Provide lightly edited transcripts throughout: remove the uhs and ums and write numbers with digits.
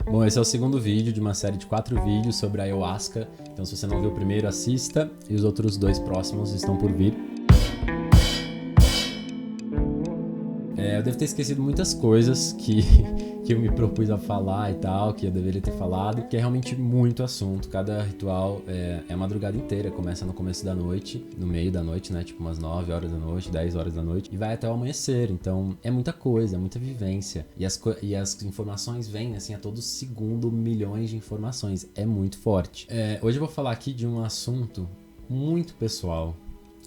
Bom, esse é o segundo vídeo de uma série de 4 vídeos sobre a Ayahuasca. Então, se você não viu o primeiro, assista. E os outros 2 próximos estão por vir. Eu devo ter esquecido muitas coisas que eu me propus a falar e tal, que eu deveria ter falado, que é realmente muito assunto. Cada ritual é a madrugada inteira, começa no começo da noite, no meio da noite, né? Tipo umas 9 horas da noite, 10 horas da noite, e vai até o amanhecer. Então é muita coisa, é muita vivência. E as informações vêm assim a todo segundo, milhões de informações. É muito forte. Hoje eu vou falar aqui de um assunto muito pessoal.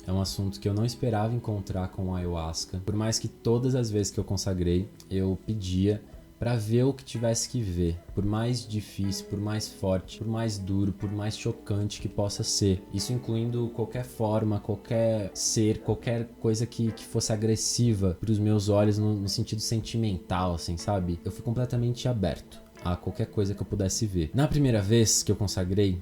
É um assunto que eu não esperava encontrar com a Ayahuasca. Por mais que todas as vezes que eu consagrei, eu pedia pra ver o que tivesse que ver. Por mais difícil, por mais forte, por mais duro, por mais chocante que possa ser. Isso incluindo qualquer forma, qualquer ser, qualquer coisa que fosse agressiva pros meus olhos no sentido sentimental, assim, sabe? Eu fui completamente aberto a qualquer coisa que eu pudesse ver. Na primeira vez que eu consagrei,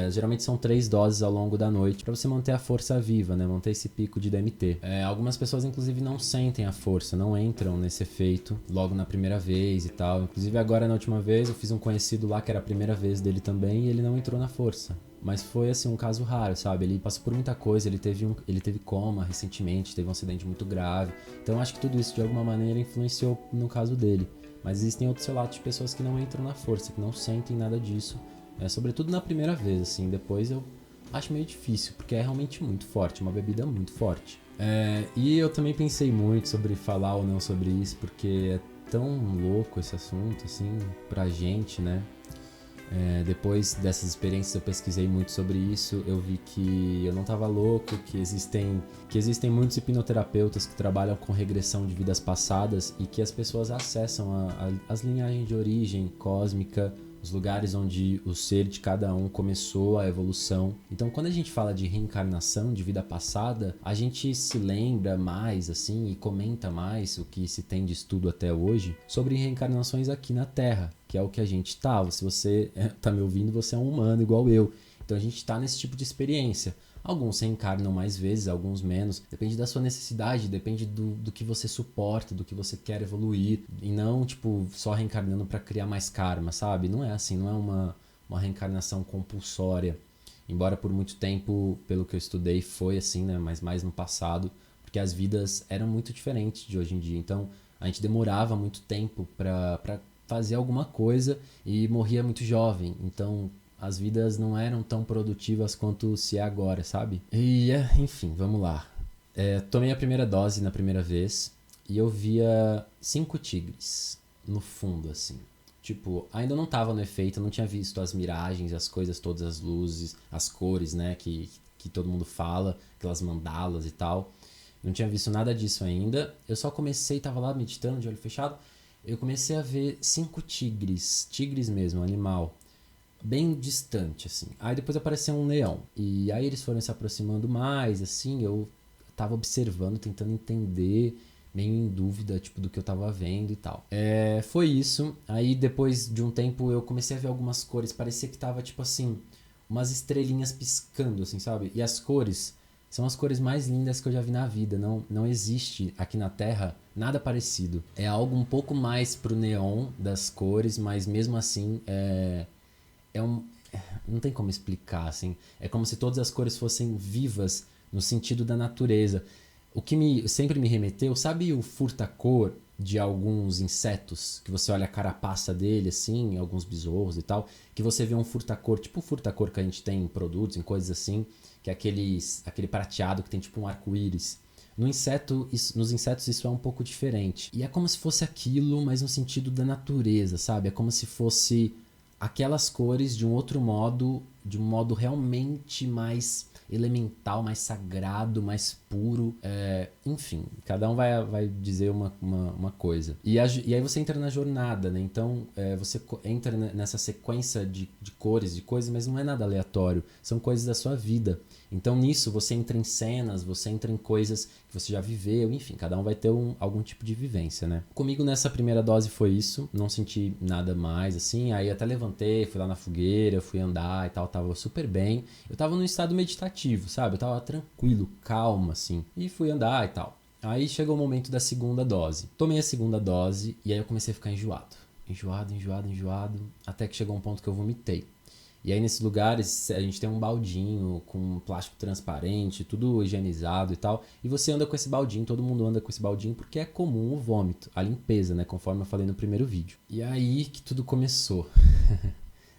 geralmente são 3 doses ao longo da noite para você manter a força viva, né? Manter esse pico de DMT. Algumas pessoas inclusive não sentem a força, não entram nesse efeito logo na primeira vez e tal. Inclusive agora na última vez eu fiz um conhecido lá que era a primeira vez dele também e ele não entrou na força. Mas foi assim um caso raro, sabe? Ele passou por muita coisa, ele teve coma recentemente, teve um acidente muito grave. Então acho que tudo isso de alguma maneira influenciou no caso dele. Mas existem outros relatos de pessoas que não entram na força, que não sentem nada disso. Sobretudo na primeira vez, assim, depois eu acho meio difícil, porque é realmente muito forte, uma bebida muito forte. E eu também pensei muito sobre falar ou não sobre isso, porque é tão louco esse assunto, assim, pra gente, né? Depois dessas experiências eu pesquisei muito sobre isso, eu vi que eu não tava louco, que existem muitos hipnoterapeutas que trabalham com regressão de vidas passadas e que as pessoas acessam as linhagens de origem cósmica, os lugares onde o ser de cada um começou a evolução. Então, quando a gente fala de reencarnação, de vida passada, a gente se lembra mais, assim, e comenta mais o que se tem de estudo até hoje sobre reencarnações aqui na Terra, que é o que a gente tá. Se você tá me ouvindo, você é um humano igual eu. Então, a gente tá nesse tipo de experiência. Alguns reencarnam mais vezes, alguns menos. Depende da sua necessidade, depende do que você suporta, do que você quer evoluir. E não, tipo, só reencarnando pra criar mais karma, sabe? Não é assim, não é uma reencarnação compulsória. Embora por muito tempo, pelo que eu estudei, foi assim, né? Mas mais no passado, porque as vidas eram muito diferentes de hoje em dia. Então, a gente demorava muito tempo pra fazer alguma coisa e morria muito jovem. Então, as vidas não eram tão produtivas quanto se é agora, sabe? E, enfim, vamos lá. Tomei a primeira dose na primeira vez e eu via 5 tigres no fundo, assim. Tipo, ainda não tava no efeito, eu não tinha visto as miragens, as coisas todas, as luzes, as cores, né, que todo mundo fala, aquelas mandalas e tal. Não tinha visto nada disso ainda. Eu só comecei, tava lá meditando de olho fechado, eu comecei a ver 5 tigres mesmo, animal, bem distante, assim. Aí depois apareceu um leão. E aí eles foram se aproximando mais, assim, eu tava observando, tentando entender, meio em dúvida, tipo, do que eu tava vendo e tal. Foi isso. Aí depois de um tempo eu comecei a ver algumas cores, parecia que tava, tipo assim, umas estrelinhas piscando, assim, sabe? E as cores são as cores mais lindas que eu já vi na vida. Não existe aqui na Terra nada parecido. É algo um pouco mais pro neon das cores, mas mesmo assim não tem como explicar, assim. É como se todas as cores fossem vivas no sentido da natureza. O que sempre me remeteu, sabe o furta-cor de alguns insetos? Que você olha a carapaça dele, assim, alguns besouros e tal, que você vê um furta-cor, tipo o furta-cor que a gente tem em produtos, em coisas assim, que é aquele prateado que tem tipo um arco-íris. Nos insetos isso é um pouco diferente. E é como se fosse aquilo, mas no sentido da natureza, sabe? É como se fosse aquelas cores de um outro modo, de um modo realmente mais elemental, mais sagrado, mais puro. Enfim, cada um vai dizer uma coisa. E aí você entra na jornada, né? Então você entra nessa sequência de cores, de coisas, mas não é nada aleatório. São coisas da sua vida. Então nisso você entra em cenas, você entra em coisas que você já viveu, enfim, cada um vai ter algum tipo de vivência, né? Comigo nessa primeira dose foi isso, não senti nada mais, assim, aí até levantei, fui lá na fogueira, fui andar e tal, tava super bem. Eu tava num estado meditativo, sabe? Eu tava tranquilo, calmo, assim, e fui andar e tal. Aí chegou o momento da segunda dose. Tomei a segunda dose e aí eu comecei a ficar enjoado. enjoado, até que chegou um ponto que eu vomitei. E aí nesses lugares a gente tem um baldinho com plástico transparente, tudo higienizado e tal, e você anda com esse baldinho, todo mundo anda com esse baldinho porque é comum o vômito, a limpeza, né, conforme eu falei no primeiro vídeo. E aí que tudo começou.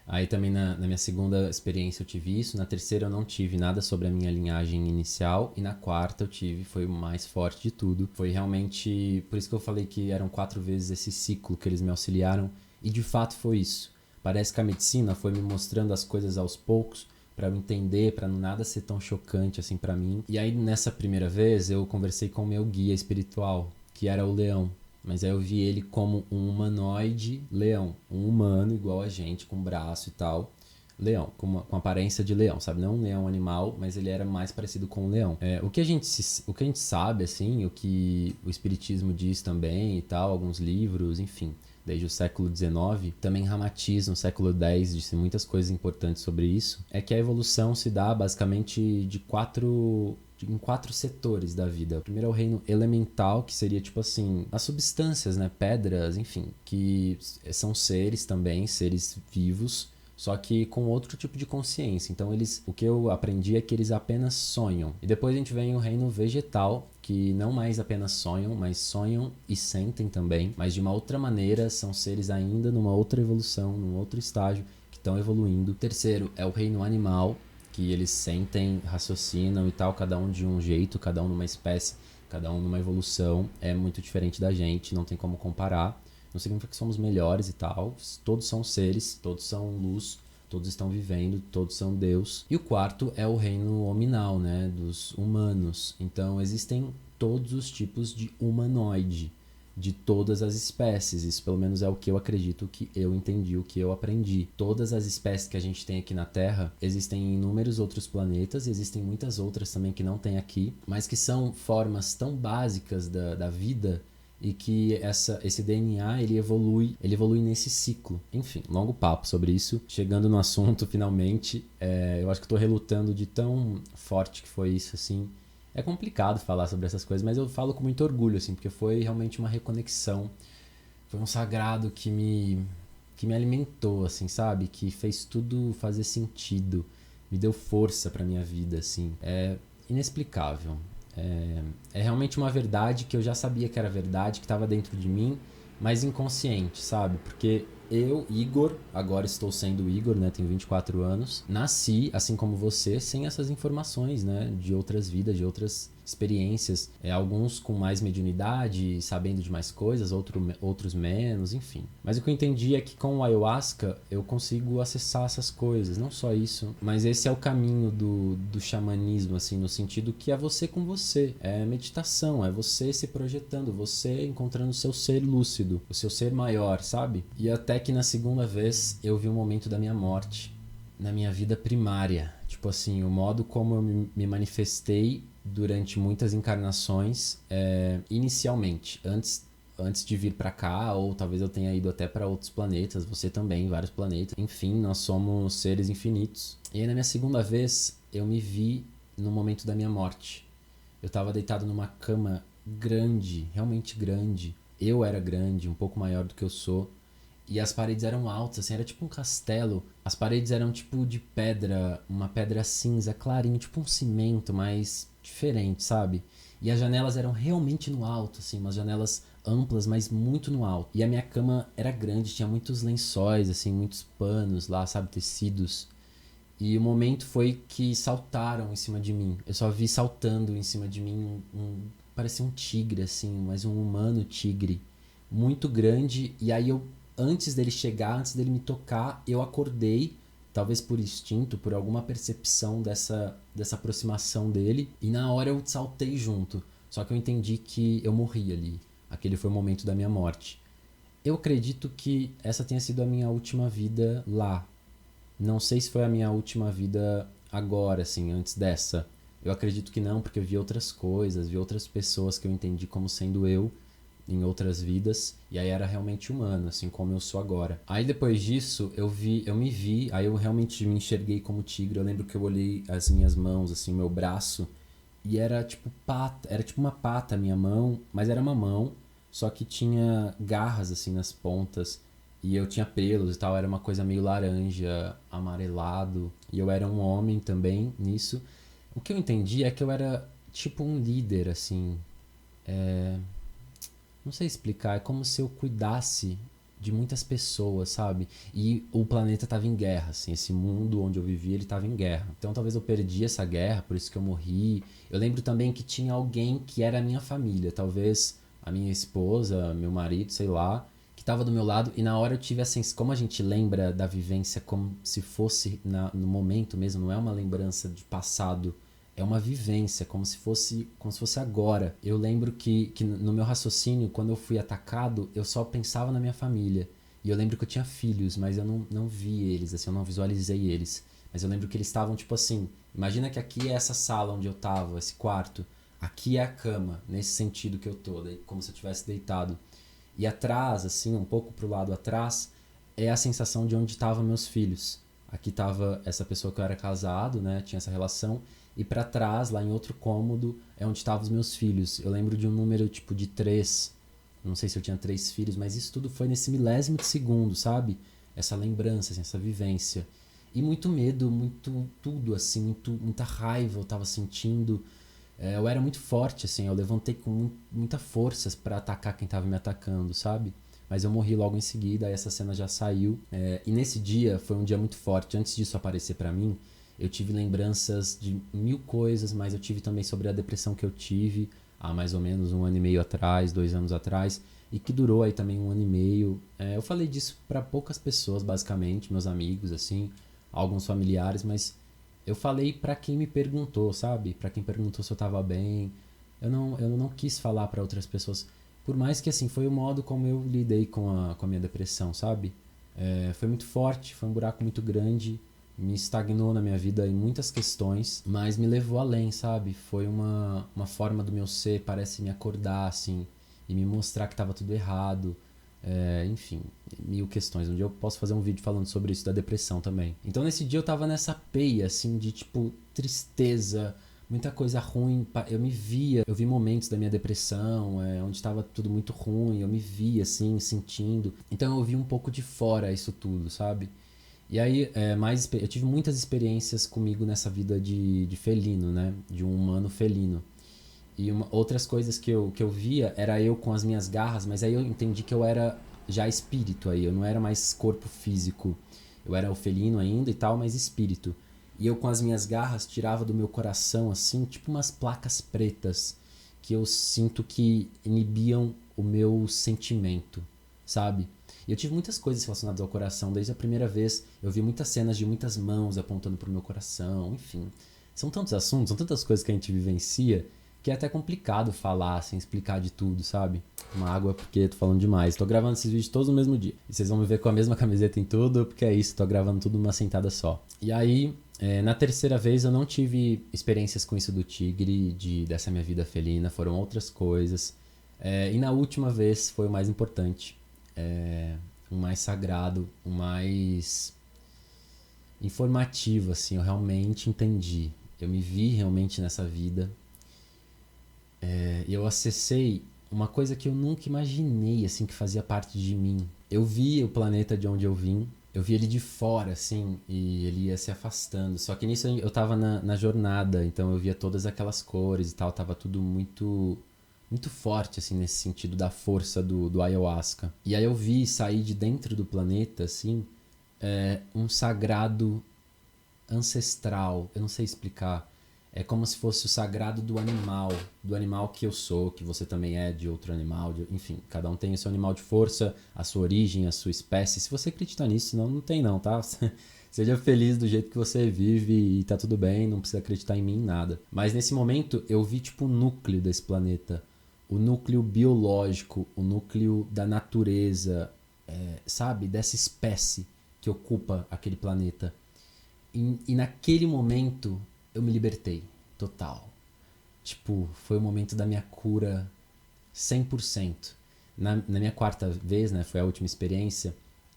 Aí também na minha segunda experiência eu tive isso, na terceira eu não tive nada sobre a minha linhagem inicial, e na quarta eu tive, foi o mais forte de tudo. Foi realmente, por isso que eu falei que eram 4 vezes esse ciclo que eles me auxiliaram, e de fato foi isso. Parece que a medicina foi me mostrando as coisas aos poucos, para eu entender, para nada ser tão chocante assim para mim. E aí nessa primeira vez eu conversei com o meu guia espiritual, que era o leão. Mas aí eu vi ele como um humanoide leão. Um humano igual a gente, com braço e tal. Leão, com aparência de leão, sabe? Não um leão animal, mas ele era mais parecido com um leão. O que a gente sabe, assim, o que o espiritismo diz também e tal, alguns livros, enfim, desde o século XIX, também Ramatiz, no século X, disse muitas coisas importantes sobre isso, é que a evolução se dá basicamente em 4 setores da vida. O primeiro é o reino elemental, que seria tipo assim, as substâncias, né, pedras, enfim, que são seres também, seres vivos, só que com outro tipo de consciência. Então o que eu aprendi é que eles apenas sonham. E depois a gente vem o reino vegetal, que não mais apenas sonham, mas sonham e sentem também, mas de uma outra maneira, são seres ainda numa outra evolução, num outro estágio, que estão evoluindo. O terceiro é o reino animal, que eles sentem, raciocinam e tal, cada um de um jeito, cada um numa espécie, cada um numa evolução, é muito diferente da gente, não tem como comparar. Não significa que somos melhores e tal, todos são seres, todos são luz, todos estão vivendo, todos são Deus. E o quarto é o reino hominal, né, dos humanos. Então existem todos os tipos de humanoide, de todas as espécies. Isso pelo menos é o que eu acredito, que eu entendi, o que eu aprendi. Todas as espécies que a gente tem aqui na Terra, existem em inúmeros outros planetas, e existem muitas outras também que não tem aqui, mas que são formas tão básicas da vida, e que esse DNA ele evolui nesse ciclo. Enfim, longo papo sobre isso. Chegando no assunto, finalmente, eu acho que estou relutando de tão forte que foi isso, assim. É complicado falar sobre essas coisas, mas eu falo com muito orgulho, assim, porque foi realmente uma reconexão. Foi um sagrado que me alimentou, assim, sabe? Que fez tudo fazer sentido. Me deu força pra minha vida, assim. É inexplicável. É realmente uma verdade que eu já sabia que era verdade, que estava dentro de mim, mas inconsciente, sabe? Porque eu, Igor, agora estou sendo Igor, né? Tenho 24 anos. Nasci, assim como você, sem essas informações, né? De outras vidas, de outras experiências. Alguns com mais mediunidade, sabendo de mais coisas, outros menos, enfim. Mas o que eu entendi é que com o ayahuasca eu consigo acessar essas coisas. Não só isso, mas esse é o caminho do xamanismo, assim, no sentido que é você com você. É meditação, é você se projetando, você encontrando o seu ser lúcido, o seu ser maior, sabe? E até que na segunda vez eu vi o momento da minha morte na minha vida primária. Tipo assim, o modo como eu me manifestei durante muitas encarnações, inicialmente, antes de vir pra cá, ou talvez eu tenha ido até pra outros planetas, você também, vários planetas. Enfim, nós somos seres infinitos. E aí na minha segunda vez, eu me vi no momento da minha morte. Eu tava deitado numa cama grande, realmente grande. Eu era grande, um pouco maior do que eu sou. E as paredes eram altas, assim, era tipo um castelo. As paredes eram tipo de pedra, uma pedra cinza, clarinho, tipo um cimento, mas diferente, sabe? E as janelas eram realmente no alto, assim, umas janelas amplas, mas muito no alto. E a minha cama era grande, tinha muitos lençóis, assim, muitos panos lá, sabe, tecidos. E o momento foi que saltaram em cima de mim. Eu só vi saltando em cima de mim parecia um tigre, assim, mas um humano tigre. Muito grande, e aí antes dele chegar, antes dele me tocar, eu acordei, talvez por instinto, por alguma percepção dessa aproximação dele, e na hora eu saltei junto. Só que eu entendi que eu morri ali. Aquele foi o momento da minha morte. Eu acredito que essa tenha sido a minha última vida lá. Não sei se foi a minha última vida agora, assim, antes dessa. Eu acredito que não, porque eu vi outras coisas, vi outras pessoas que eu entendi como sendo eu em outras vidas, e aí era realmente humano, assim como eu sou agora. Aí depois disso, eu me vi, aí eu realmente me enxerguei como tigre. Eu lembro que eu olhei as minhas mãos, assim, meu braço, e era tipo uma pata a minha mão, mas era uma mão, só que tinha garras, assim, nas pontas, E eu tinha pelos e tal, era uma coisa meio laranja, amarelado. E eu era um homem também nisso. O que eu entendi é que eu era tipo um líder, assim. Não sei explicar, é como se eu cuidasse de muitas pessoas, sabe? E o planeta tava em guerra, assim, esse mundo onde eu vivia, ele tava em guerra. Então talvez eu perdi essa guerra, por isso que eu morri. Eu lembro também que tinha alguém que era a minha família, talvez a minha esposa, meu marido, sei lá, que tava do meu lado, e na hora eu tive assim, como a gente lembra da vivência como se fosse no momento mesmo, não é uma lembrança de passado, é uma vivência, como se fosse agora. Eu lembro que no meu raciocínio, quando eu fui atacado, eu só pensava na minha família. E eu lembro que eu tinha filhos, mas eu não vi eles, assim, eu não visualizei eles. Mas eu lembro que eles estavam tipo assim, imagina que aqui é essa sala onde eu tava, esse quarto. Aqui é a cama, nesse sentido que eu tô, como se eu tivesse deitado. E atrás, assim, um pouco pro lado atrás, é a sensação de onde estavam meus filhos. Aqui tava essa pessoa que eu era casado, né? Tinha essa relação. E pra trás, lá em outro cômodo, é onde estavam os meus filhos. Eu lembro de um número tipo de 3. Não sei se eu tinha 3 filhos, mas isso tudo foi nesse milésimo de segundo, sabe? Essa lembrança, assim, essa vivência. E muito medo, muito tudo, assim, muita raiva eu tava sentindo. Eu era muito forte, assim, eu levantei com muita força pra atacar quem tava me atacando, sabe? Mas eu morri logo em seguida, aí essa cena já saiu. E nesse dia foi um dia muito forte. Antes disso aparecer pra mim, eu tive lembranças de 1000 coisas, mas eu tive também sobre a depressão que eu tive há mais ou menos 1 ano e meio atrás, 2 anos atrás, e que durou aí também 1 ano e meio. Eu falei disso pra poucas pessoas, basicamente, meus amigos, assim, alguns familiares, mas eu falei pra quem me perguntou, sabe? Pra quem perguntou se eu tava bem. Eu não quis falar pra outras pessoas. Por mais que, assim, foi o modo como eu lidei com a minha depressão, sabe? Foi muito forte, foi um buraco muito grande. Me estagnou na minha vida em muitas questões, mas me levou além, sabe? Foi uma forma do meu ser, parece me acordar, assim, e me mostrar que tava tudo errado. Enfim, 1000 questões. Um dia eu posso fazer um vídeo falando sobre isso da depressão também. Então nesse dia eu tava nessa peia, assim, de tipo, tristeza, muita coisa ruim. Eu vi momentos da minha depressão, onde tava tudo muito ruim, eu me via, assim, sentindo. Então eu vi um pouco de fora isso tudo, sabe? E aí, eu tive muitas experiências comigo nessa vida de felino, né? De um humano felino. E outras coisas que eu via era eu com as minhas garras, mas aí eu entendi que eu era já espírito aí, eu não era mais corpo físico. Eu era o felino ainda e tal, mas espírito. E eu com as minhas garras tirava do meu coração, assim, tipo umas placas pretas que eu sinto que inibiam o meu sentimento, sabe? E eu tive muitas coisas relacionadas ao coração. Desde a primeira vez eu vi muitas cenas de muitas mãos apontando pro meu coração, enfim. São tantos assuntos, são tantas coisas que a gente vivencia que é até complicado falar, assim, explicar de tudo, sabe? Uma água porque tô falando demais. Tô gravando esses vídeos todos no mesmo dia. E vocês vão me ver com a mesma camiseta em tudo, porque é isso, tô gravando tudo numa sentada só. E aí, na terceira vez eu não tive experiências com isso do tigre, dessa minha vida felina, foram outras coisas. E na última vez foi o mais importante. O mais sagrado, o mais informativo, assim, eu realmente entendi. Eu me vi realmente nessa vida. E eu acessei uma coisa que eu nunca imaginei, assim, que fazia parte de mim. Eu vi o planeta de onde eu vim, eu vi ele de fora, assim, e ele ia se afastando. Só que nisso eu tava na jornada, então eu via todas aquelas cores e tal, tava tudo muito muito forte, assim, nesse sentido da força do ayahuasca. E aí eu vi sair de dentro do planeta, assim, um sagrado ancestral, eu não sei explicar. É como se fosse o sagrado do animal que eu sou, que você também é de outro animal, enfim, cada um tem o seu animal de força, a sua origem, a sua espécie. Se você acredita nisso, senão não tem não, tá? Seja feliz do jeito que você vive e tá tudo bem, não precisa acreditar em mim em nada. Mas nesse momento eu vi tipo o núcleo desse planeta, o núcleo biológico, o núcleo da natureza, sabe? Dessa espécie que ocupa aquele planeta. E naquele momento eu me libertei, total. Tipo, foi o momento da minha cura 100%. Na minha quarta vez, né, foi a última experiência,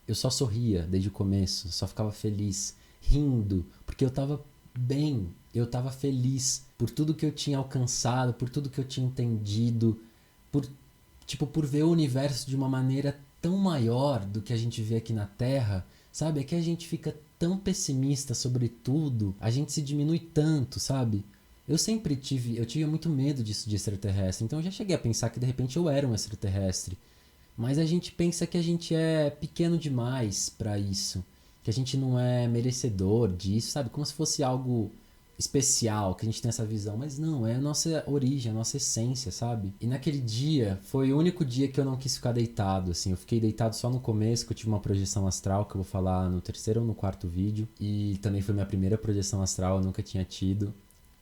eu só sorria desde o começo, só ficava feliz, rindo, porque eu tava bem, eu tava feliz por tudo que eu tinha alcançado, por tudo que eu tinha entendido, por ver o universo de uma maneira tão maior do que a gente vê aqui na Terra, sabe? É que a gente fica tão pessimista sobre tudo, a gente se diminui tanto, sabe? Eu tive muito medo disso de extraterrestre, então eu já cheguei a pensar que de repente eu era um extraterrestre. Mas a gente pensa que a gente é pequeno demais pra isso, que a gente não é merecedor disso, sabe? Como se fosse algo especial, que a gente tem essa visão, mas não, é a nossa origem, a nossa essência, sabe? E naquele dia, foi o único dia que eu não quis ficar deitado, assim, eu fiquei deitado só no começo, que eu tive uma projeção astral, que eu vou falar no terceiro ou no quarto vídeo, e também foi minha primeira projeção astral, eu nunca tinha tido,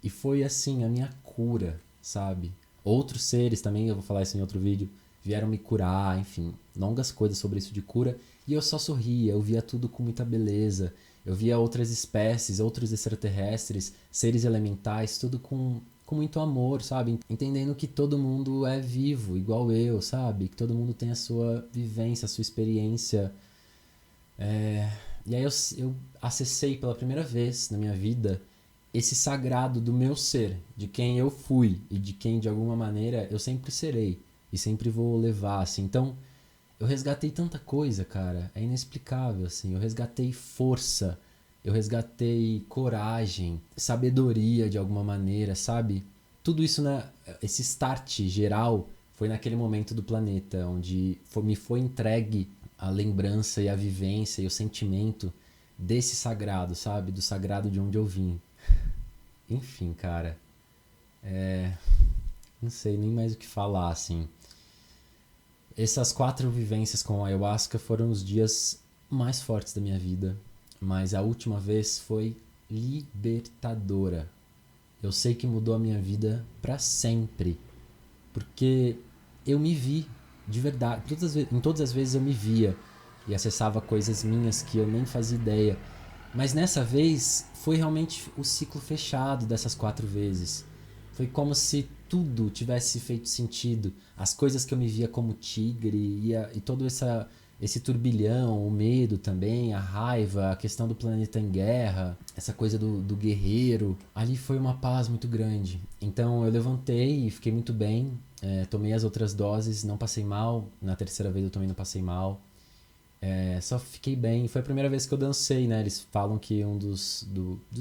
e foi assim, a minha cura, sabe? Outros seres também, eu vou falar isso em outro vídeo, vieram me curar, enfim, longas coisas sobre isso de cura, e eu só sorria, eu via tudo com muita beleza, eu via outras espécies, outros extraterrestres, seres elementais, tudo com muito amor, sabe? Entendendo que todo mundo é vivo, igual eu, sabe? Que todo mundo tem a sua vivência, a sua experiência. E aí eu acessei pela primeira vez na minha vida esse sagrado do meu ser, de quem eu fui e de quem de alguma maneira eu sempre serei e sempre vou levar, assim. Então, eu resgatei tanta coisa, cara, é inexplicável, assim. Eu resgatei força, eu resgatei coragem, sabedoria de alguma maneira, sabe? Tudo isso, esse start geral foi naquele momento do planeta, onde me foi entregue a lembrança e a vivência e o sentimento desse sagrado, sabe? Do sagrado de onde eu vim. Enfim, cara, não sei nem mais o que falar, assim. Essas 4 vivências com a ayahuasca foram os dias mais fortes da minha vida, mas a última vez foi libertadora. Eu sei que mudou a minha vida pra sempre, porque eu me vi, de verdade. Em todas as vezes eu me via e acessava coisas minhas que eu nem fazia ideia. Mas nessa vez foi realmente o ciclo fechado dessas 4 vezes. Foi como se tudo tivesse feito sentido. As coisas que eu me via como tigre e todo esse turbilhão, o medo também, a raiva, a questão do planeta em guerra, essa coisa do guerreiro. Ali foi uma paz muito grande. Então eu levantei e fiquei muito bem. Tomei as outras doses, não passei mal. Na terceira vez eu também não passei mal. Só fiquei bem. Foi a primeira vez que eu dancei, né? Eles falam que um dos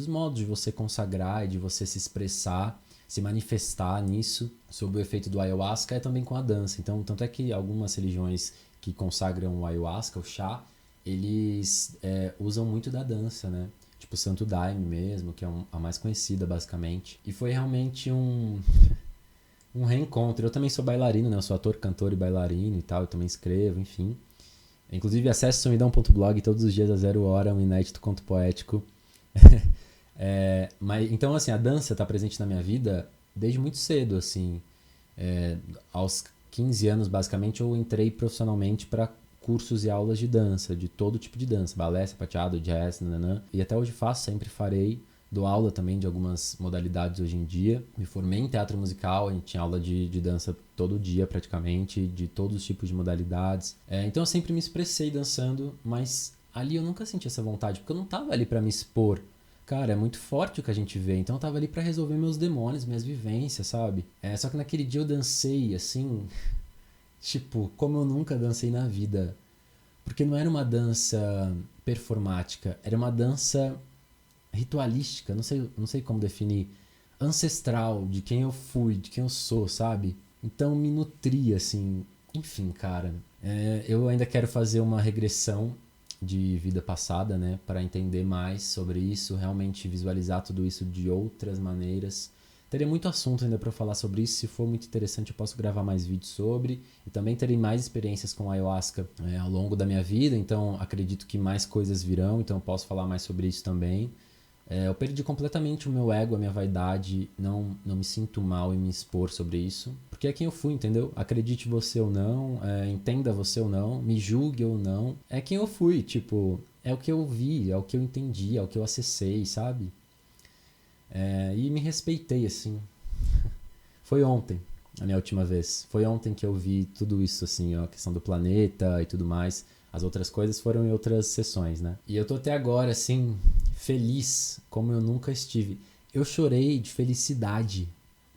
modos de você consagrar e de você se expressar, se manifestar nisso, sob o efeito do ayahuasca, é também com a dança. Então, tanto é que algumas religiões que consagram o ayahuasca, o chá, eles usam muito da dança, né? Tipo o Santo Daime mesmo, que é a mais conhecida, basicamente. E foi realmente um reencontro. Eu também sou bailarino, né? Eu sou ator, cantor e bailarino e tal. Eu também escrevo, enfim. Inclusive, acesse sumidão.blog todos os dias às 0h, um inédito conto poético. Então, assim, a dança está presente na minha vida desde muito cedo, assim. Aos 15 anos, basicamente, eu entrei profissionalmente para cursos e aulas de dança, de todo tipo de dança. Balé, sapateado, jazz, nananã. E até hoje faço, sempre farei. Dou aula também de algumas modalidades hoje em dia. Me formei em teatro musical, a gente tinha aula de dança todo dia praticamente, de todos os tipos de modalidades. Então eu sempre me expressei dançando, mas ali eu nunca senti essa vontade, porque eu não tava ali pra me expor. Cara, é muito forte o que a gente vê, então eu tava ali pra resolver meus demônios, minhas vivências, sabe? Só que naquele dia eu dancei, assim, tipo, como eu nunca dancei na vida. Porque não era uma dança performática, era uma dança ritualística, não sei como definir, ancestral, de quem eu fui, de quem eu sou, sabe? Então me nutria, assim. Enfim, cara, eu ainda quero fazer uma regressão de vida passada, né, para entender mais sobre isso, realmente visualizar tudo isso de outras maneiras. Teria muito assunto ainda para falar sobre isso. Se for muito interessante, eu posso gravar mais vídeos sobre. E também terei mais experiências com ayahuasca ao longo da minha vida. Então, acredito que mais coisas virão. Então, eu posso falar mais sobre isso também. Eu perdi completamente o meu ego, a minha vaidade. Não me sinto mal em me expor sobre isso. Porque é quem eu fui, entendeu? Acredite você ou não. Entenda você ou não. Me julgue ou não. É quem eu fui. Tipo, é o que eu vi. É o que eu entendi. É o que eu acessei, sabe? E me respeitei, assim. Foi ontem, a minha última vez. Foi ontem que eu vi tudo isso, assim, a questão do planeta e tudo mais. As outras coisas foram em outras sessões, né? E eu tô até agora, assim, feliz como eu nunca estive. Eu chorei de felicidade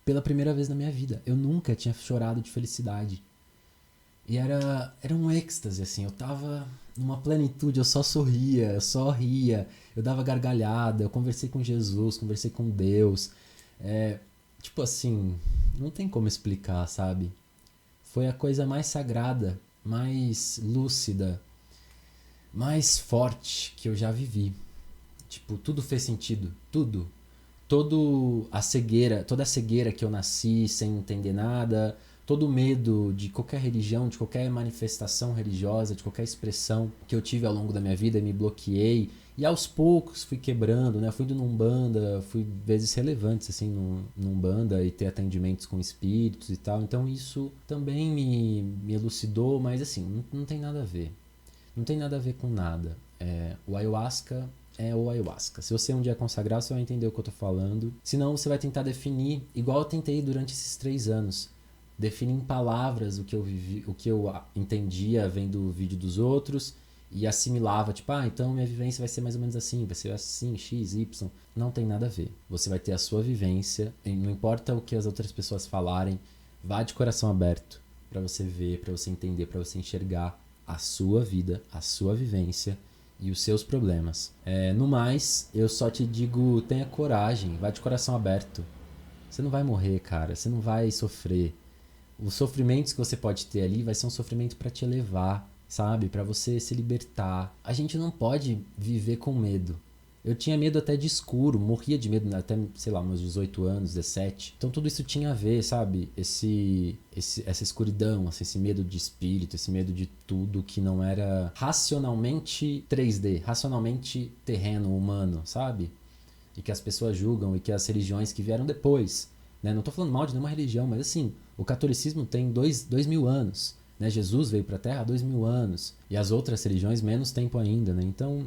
pela primeira vez na minha vida. Eu nunca tinha chorado de felicidade. E era um êxtase, assim, eu tava numa plenitude, eu só sorria, eu só ria, eu dava gargalhada, eu conversei com Jesus, conversei com Deus. É, tipo assim, não tem como explicar, sabe? Foi a coisa mais sagrada, mais lúcida, mais forte que eu já vivi. Tipo, tudo fez sentido, tudo. Toda a cegueira que eu nasci sem entender nada, todo o medo de qualquer religião, de qualquer manifestação religiosa, de qualquer expressão que eu tive ao longo da minha vida, me bloqueei. E aos poucos fui quebrando, né? Fui indo num Umbanda, fui vezes relevantes assim num Umbanda e ter atendimentos com espíritos e tal. Então isso também me elucidou, mas assim, não tem nada a ver. Não tem nada a ver com nada. O ayahuasca é o ayahuasca. Se você um dia consagrar, você vai entender o que eu tô falando. Senão você vai tentar definir, igual eu tentei durante esses 3 anos. Definir em palavras o que eu vivi, o que eu entendia vendo o vídeo dos outros e assimilava, tipo, então minha vivência vai ser mais ou menos assim, vai ser assim, X, Y. Não tem nada a ver. Você vai ter a sua vivência, e não importa o que as outras pessoas falarem, vá de coração aberto para você ver, para você entender, para você enxergar a sua vida, a sua vivência e os seus problemas. No mais, eu só te digo, tenha coragem, vá de coração aberto. Você não vai morrer, cara, você não vai sofrer. Os sofrimentos que você pode ter ali vai ser um sofrimento para te elevar, sabe? Para você se libertar. A gente não pode viver com medo. Eu tinha medo até de escuro, morria de medo até, sei lá, meus 18 anos, 17. Então tudo isso tinha a ver, sabe? Essa escuridão, assim, esse medo de espírito, esse medo de tudo que não era racionalmente 3D, racionalmente terreno, humano, sabe? E que as pessoas julgam e que as religiões que vieram depois, né? Não tô falando mal de nenhuma religião, mas assim, o catolicismo tem 2.000 anos, né? Jesus veio pra Terra há 2.000 anos e as outras religiões menos tempo ainda, né? Então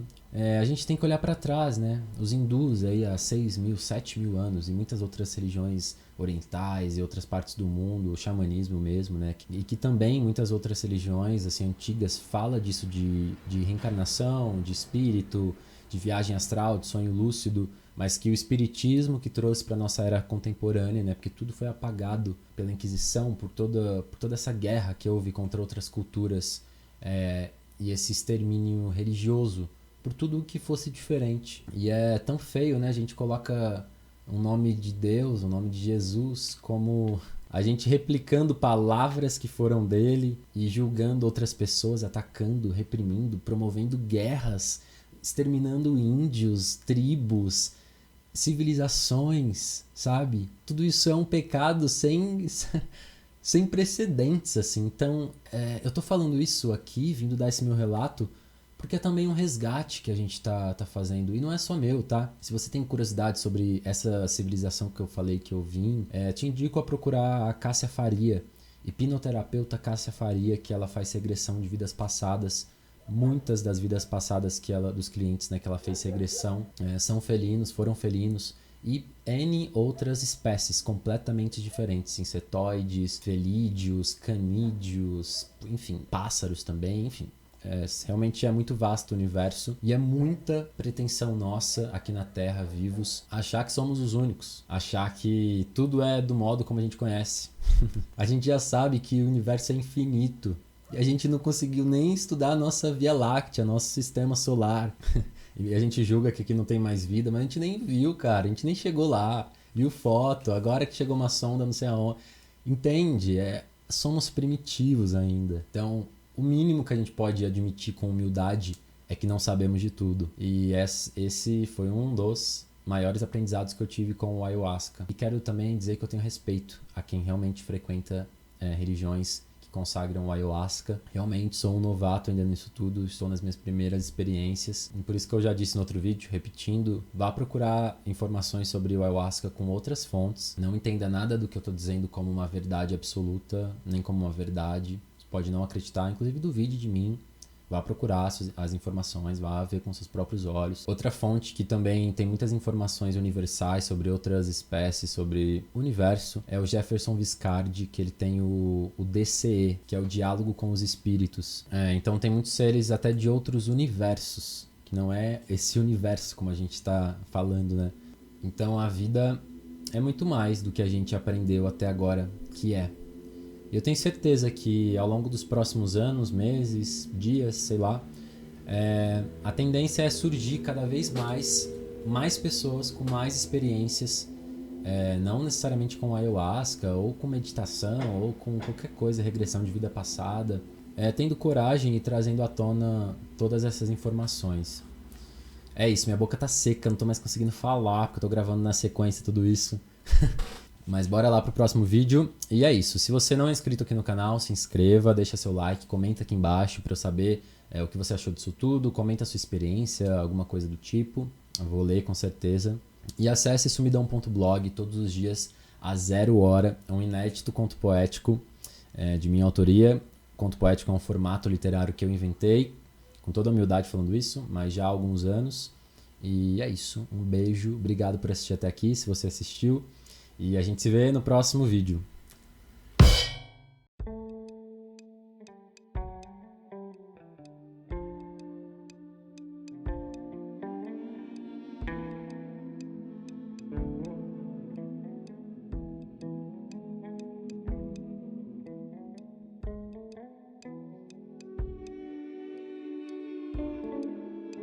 a gente tem que olhar para trás, né? Os hindus aí há 6.000, 7.000 anos e muitas outras religiões orientais e outras partes do mundo, o xamanismo mesmo, né? E que também muitas outras religiões assim antigas fala disso de reencarnação, de espírito, de viagem astral, de sonho lúcido, mas que o espiritismo que trouxe para nossa era contemporânea, né, porque tudo foi apagado pela Inquisição, por toda essa guerra que houve contra outras culturas e esse extermínio religioso, por tudo que fosse diferente. E é tão feio, né, a gente coloca um nome de Deus, o nome de Jesus, como a gente replicando palavras que foram dele e julgando outras pessoas, atacando, reprimindo, promovendo guerras, exterminando índios, tribos, civilizações, sabe? Tudo isso é um pecado sem precedentes, assim. Então, eu tô falando isso aqui, vindo dar esse meu relato, porque é também um resgate que a gente tá fazendo. E não é só meu, tá? Se você tem curiosidade sobre essa civilização que eu falei que eu vim, te indico a procurar a Cássia Faria, hipnoterapeuta Cássia Faria, que ela faz regressão de vidas passadas. Muitas das vidas passadas dos clientes, né, que ela fez regressão são felinos, foram felinos e N outras espécies completamente diferentes, insetoides, felídeos, canídeos, enfim, pássaros também, enfim. Realmente é muito vasto o universo e é muita pretensão nossa aqui na Terra, vivos, achar que somos os únicos, achar que tudo é do modo como a gente conhece. A gente já sabe que o universo é infinito. E a gente não conseguiu nem estudar a nossa Via Láctea, nosso sistema solar. E a gente julga que aqui não tem mais vida, mas a gente nem viu, cara. A gente nem chegou lá. Viu foto, agora que chegou uma sonda, não sei aonde. Entende? Somos primitivos ainda. Então, o mínimo que a gente pode admitir com humildade é que não sabemos de tudo. E esse foi um dos maiores aprendizados que eu tive com o ayahuasca. E quero também dizer que eu tenho respeito a quem realmente frequenta religiões consagram o ayahuasca. Realmente sou um novato ainda nisso tudo, estou nas minhas primeiras experiências. E por isso que eu já disse no outro vídeo, repetindo, vá procurar informações sobre o ayahuasca com outras fontes. Não entenda nada do que eu estou dizendo como uma verdade absoluta, nem como uma verdade. Você pode não acreditar, inclusive duvide de mim. Vá procurar as informações, vá ver com seus próprios olhos. Outra fonte que também tem muitas informações universais sobre outras espécies, sobre o universo, é o Jefferson Viscardi, que ele tem o DCE, que é o Diálogo com os Espíritos. Então tem muitos seres até de outros universos, que não é esse universo como a gente está falando, né? Então a vida é muito mais do que a gente aprendeu até agora que é. Eu tenho certeza que ao longo dos próximos anos, meses, dias, sei lá, a tendência é surgir cada vez mais pessoas com mais experiências, não necessariamente com ayahuasca, ou com meditação, ou com qualquer coisa, regressão de vida passada, tendo coragem e trazendo à tona todas essas informações. É isso, minha boca tá seca, não tô mais conseguindo falar, porque eu tô gravando na sequência tudo isso. Mas bora lá pro próximo vídeo. E é isso, se você não é inscrito aqui no canal, se inscreva, deixa seu like, comenta aqui embaixo pra eu saber o que você achou disso tudo, comenta a sua experiência, alguma coisa do tipo. Eu vou ler com certeza. E acesse sumidão.blog todos os dias às 0h, um inédito conto poético de minha autoria. Conto poético é um formato literário que eu inventei, com toda a humildade falando isso, mas já há alguns anos. E é isso, um beijo, obrigado por assistir até aqui, se você assistiu. E a gente se vê no próximo vídeo.